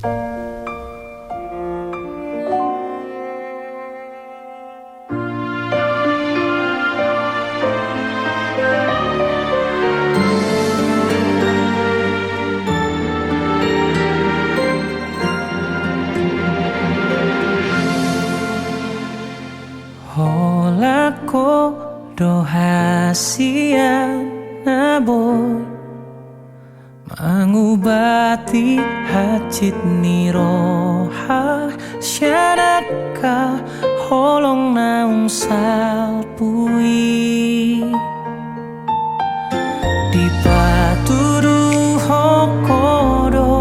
Holako do hasia naboy mangubati hacit niroha syadaka holong naung salpui di paturu hokodo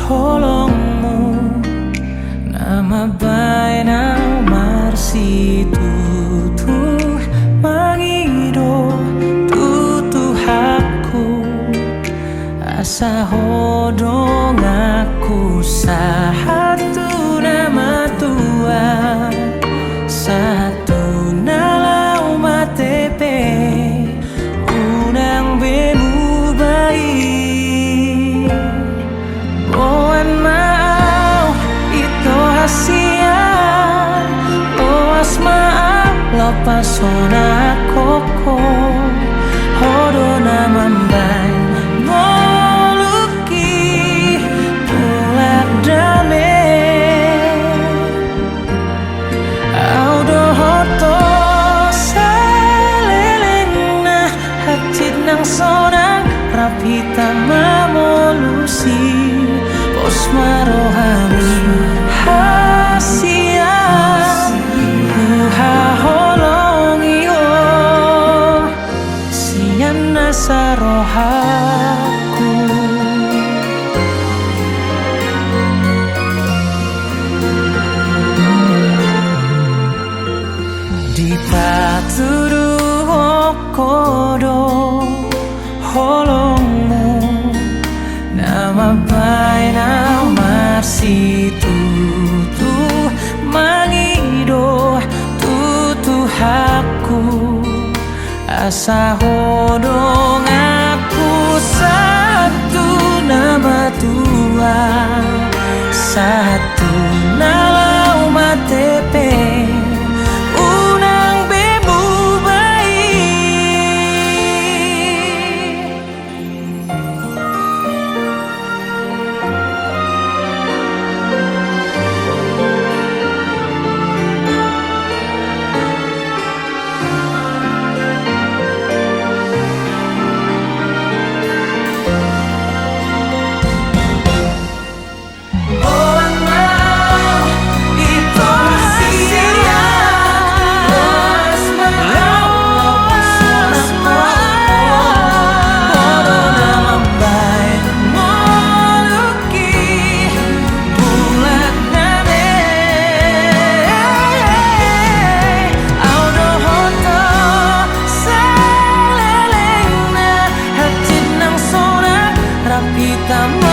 holongmu nama baina marsi tutu mangido tutu hakku asa hodong aku satu nama tua satu nalau matepe unang bemu baik mohon maaf itu hasian loas maaf lepas sona koko hodo nama mbay sonang rapita mamolusi pos marohami hasia kuha holongi o sian nasarohaku di paturu hokodo holongmu nama baina marsi tutu mangido tutu hakku asa hodong aku satu nama tua satu nalau matepe kita